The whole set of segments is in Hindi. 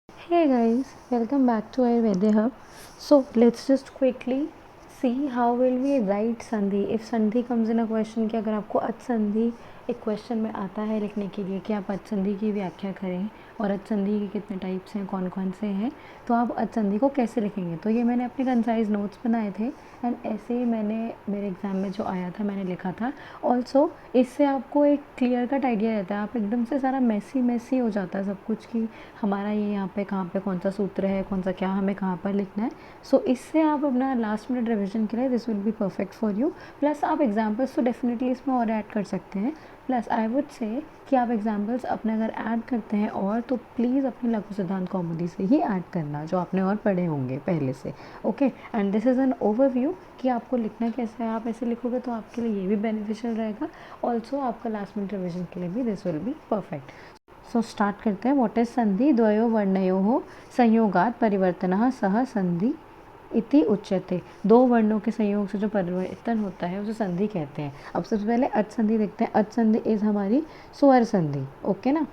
Hey guys, welcome back to Ayurveda Hub. So let's just quickly see how will we write sandhi. If sandhi comes in a question कि अगर आपको अच संधि एक क्वेश्चन में आता है लिखने के लिए कि आप अच संधि की व्याख्या करें और अच संधि के कितने टाइप्स हैं, कौन कौन से हैं, तो आप अच संधि को कैसे लिखेंगे। तो ये मैंने अपने कंसाइज नोट्स बनाए थे एंड ऐसे ही मैंने मेरे एग्ज़ाम में जो आया था मैंने लिखा था। ऑल्सो इससे आपको एक क्लियर कट आइडिया रहता है, आप एकदम से सारा मैसी हो जाता है सब कुछ कि हमारा ये यहाँ पे कहाँ पे कौन सा सूत्र है, कौन सा क्या हमें कहाँ पर लिखना है। सो इससे आप अपना लास्ट मिनट रिविजन के लिए this will be perfect for you. Plus आप एग्जाम्पल्स तो डेफिनेटली इसमें और ऐड कर सकते हैं। प्लस आई वुड से कि आप एग्जाम्पल्स अपने अगर ऐड करते हैं और तो प्लीज़ अपने लघु सिद्धांत कौमुदी से ही ऐड करना जो आपने और पढ़े होंगे पहले से। Okay, and this is an overview कि आपको लिखना कैसे है। आप ऐसे लिखोगे तो आपके लिए ये भी बेनिफिशियल रहेगा, ऑल्सो आपका लास्ट मिनट रिविजन के लिए भी this will be perfect. So start करते हैं। व्हाट इज संधि? द्वयो वर्णयोः संयोगात् परिवर्तनः सह संधि इति उच्यते। दो वर्णों के संयोग से जो परिवर्तन होता है उसे संधि कहते हैं। अब सबसे पहले अच संधि देखते हैं। अच संधि इज हमारी स्वर संधि। ओके ना,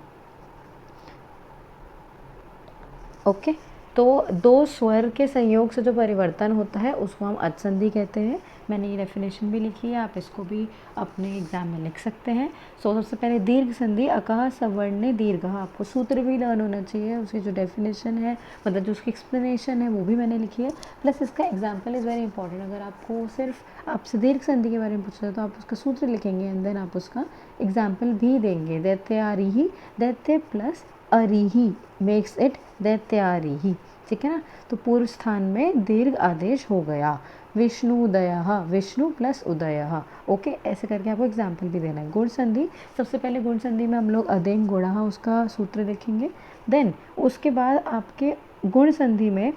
ओके। तो दो स्वर के संयोग से जो परिवर्तन होता है उसको हम अच संधि कहते हैं। मैंने ये डेफिनेशन भी लिखी है, आप इसको भी अपने एग्जाम में लिख सकते हैं। सो सबसे पहले दीर्घ संधि अकह सवर्णे दीर्घ, आपको सूत्र भी लर्न होना चाहिए, उसकी जो डेफिनेशन है मतलब जो उसकी एक्सप्लेनेशन है वो भी मैंने लिखी है। प्लस इसका एग्जाम्पल इज़ वेरी इंपॉर्टेंट। अगर आपको सिर्फ आपसे दीर्घ संधि के बारे में पूछा तो आप उसका सूत्र लिखेंगे एंड देन आप उसका एग्जाम्पल भी देंगे। दैत्यारिहि, दैत्य प्लस अरिही मेक्स इट दैत्यारिही, ठीक है ना। तो पूर्व स्थान में दीर्घ आदेश हो गया। विष्णु उदयः, विष्णु प्लस उदयः। ओके, ऐसे करके आपको एग्जाम्पल भी देना है। गुण संधि, सबसे पहले गुण संधि में हम लोग अदेंग गुणः उसका सूत्र लिखेंगे। देन उसके बाद आपके गुण संधि में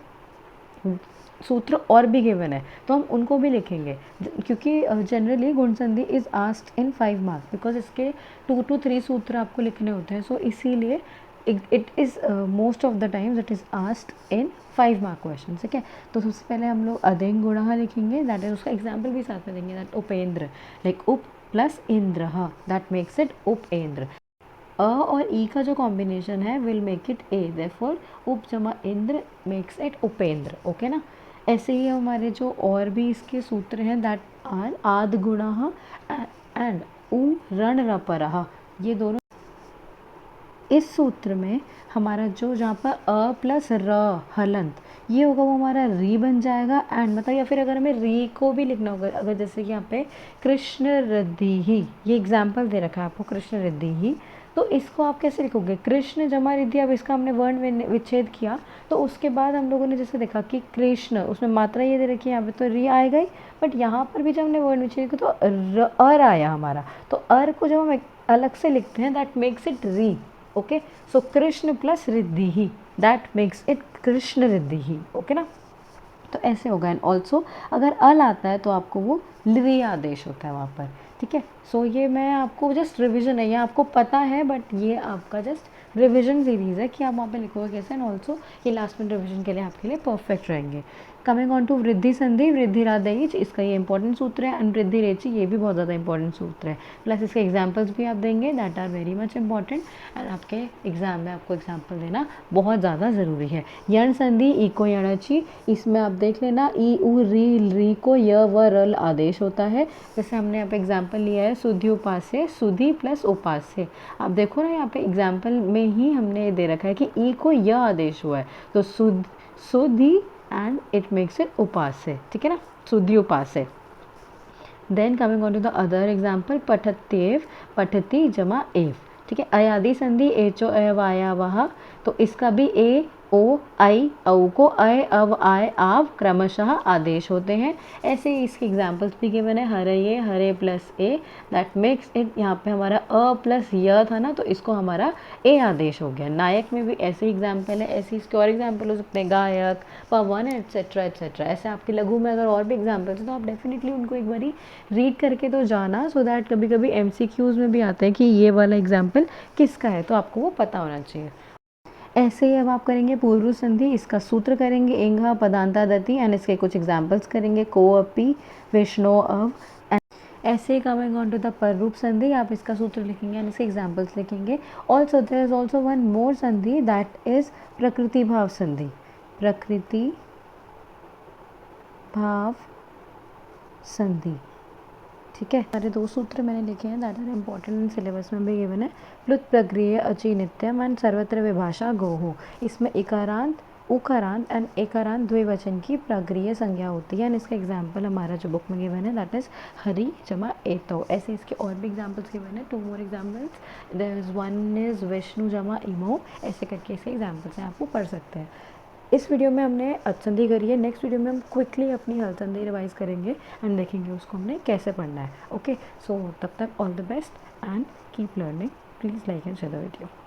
सूत्र और भी गिवन है तो हम उनको भी लिखेंगे, क्योंकि जनरली गुण संधि is asked in 5 marks because इसके 2 to 3 सूत्र आपको लिखने होते हैं। सो इसीलिए it is most of the times it is asked in 5 mark question, ठीक है। तो सबसे पहले हम लोग अदेंग गुणः लिखेंगे, दैट इज उसका एग्जाम्पल भी साथ में देंगे, दैट उपेंद्र, लाइक उप plus Indra, that makes it Upendra. अ और ई का जो कॉम्बिनेशन है विल मेक इट ए, देयरफॉर उप जमा Indra makes it Upendra. Okay ना। ऐसे ही हमारे जो और भी इसके सूत्र हैं दैट आर आद गुणः एंड उ रण रपरः, ये दोनों इस सूत्र में हमारा जो जहाँ पर अ प्लस र हलंत ये होगा वो हमारा री बन जाएगा। एंड मतलब या फिर अगर हमें री को भी लिखना होगा, अगर जैसे कि यहाँ पे कृष्ण रिद्धि ही, ये एग्जाम्पल दे रखा है आपको कृष्ण रिद्धि ही, तो इसको आप कैसे लिखोगे? कृष्ण जमा रिद्धि। अब इसका हमने वर्ण विच्छेद किया तो उसके बाद हम लोगों ने जैसे देखा कि कृष्ण, उसमें मात्रा ये दे रखी है, यहाँ पे तो री आएगा ही, बट यहाँ पर भी जब हमने वर्ण विच्छेद किया तो अर आया हमारा। तो अर को जब हम अलग से लिखते हैं दैट मेक्स इट री। Okay, so Krishna plus Riddhi he, that makes it Krishna Riddhi he. Okay ना। तो ऐसे होगा। एंड ऑल्सो अगर अल आता है तो आपको वो लृ आदेश होता है वहाँ पर, ठीक है। सो ये मैं आपको जस्ट रिविजन है, ये आपको पता है बट ये आपका जस्ट रिविजन सीरीज़ है कि आप वहाँ पे लिखोगे कैसे। एंड ऑल्सो ये लास्ट मिनट रिविजन के लिए आपके लिए परफेक्ट रहेंगे। कमिंग ऑन टू वृद्धि संधि, वृद्धिरादेच, इसका ये इंपॉर्टेंट सूत्र है। एंड वृद्धि रेचि, ये भी बहुत ज़्यादा इंपॉर्टेंट सूत्र है। प्लस इसके एग्जाम्पल्स भी आप देंगे that are very much important. And आपके एग्जाम में आपको एग्जाम्पल देना बहुत ज़्यादा ज़रूरी है। यण संधि, ई को यणची, इसमें आप देख लेना ई उ री को य व रल आदेश होता है। जैसे हमने यहाँ पे एग्जाम्पल लिया है सुधि उपास्य, सुधि प्लस उपास्य। आप देखो ना यहाँ पे एग्जाम्पल में ही हमने दे रखा है कि ई को य आदेश हुआ है तो सुधि एंड इट मेक्स इट उपास्य, ठीक है ना, सुधि उपास्य। Then coming on to the other example, पठत्येव, पठती जमा एव, ठीक है। अयादि संधि, एचो एव आया वह, तो इसका भी ए ओ आई औ को अय अव आय आव क्रमशः आदेश होते हैं। ऐसे ही इसके एग्जाम्पल्स भी गिवन है। हरे हरे प्लस ए, दैट मेक्स इट, यहाँ पे हमारा अ प्लस य था ना तो इसको हमारा ए आदेश हो गया। नायक में भी ऐसे एग्जाम्पल है, ऐसे इसके और एग्जाम्पल हो सकते हैं, गायक, पवन एट्सेट्रा एट्सेट्रा। ऐसे आपके लघु में अगर और भी एग्जाम्पल्स हैं तो आप डेफिनेटली उनको एक बारी रीड करके तो जाना, सो दैट कभी कभी MCQs में भी आते हैं कि ये वाला एग्जाम्पल किसका है, तो आपको वो पता होना चाहिए। ऐसे ही अब आप करेंगे पूर्व संधि, इसका सूत्र करेंगे इंघ पदांता दति एंड इसके कुछ एग्जाम्पल्स करेंगे, को अपी, विष्णु अव। ऐसे ही कमिंग ऑन टू द पर रूप संधि, आप इसका सूत्र लिखेंगे एंड इसके एग्जाम्पल्स लिखेंगे। Also there is also one more संधि दैट इज प्रकृति भाव संधि। प्रकृति भाव संधि, ठीक है। सारे 2 सूत्र मैंने लिखे हैं that are important in syllabus में भी गिवन है। प्लुत प्रक्रिय अचि नित्यम एंड सर्वत्र विभाषा गोहु, इसमें इकारांत उकारांत एंड एकारांत द्विवचन की प्रक्रिय संज्ञा होती है एंड इसका एग्जाम्पल हमारा जो बुक में गिवन है दैट इज हरि जमा एतो। ऐसे इसके और भी एग्जाम्पल्स गिवन है, 2 more examples, there is one is Vishnu जमा इमो, ऐसे करके इसके एग्जाम्पल्स हैं, आपको पढ़ सकते हैं। इस वीडियो में हमने अचंदी करी है, नेक्स्ट वीडियो में हम क्विकली अपनी हलचंदी रिवाइज करेंगे एंड देखेंगे उसको हमने कैसे पढ़ना है। ओके, सो तब तक all the best and keep learning. Please like and share the video.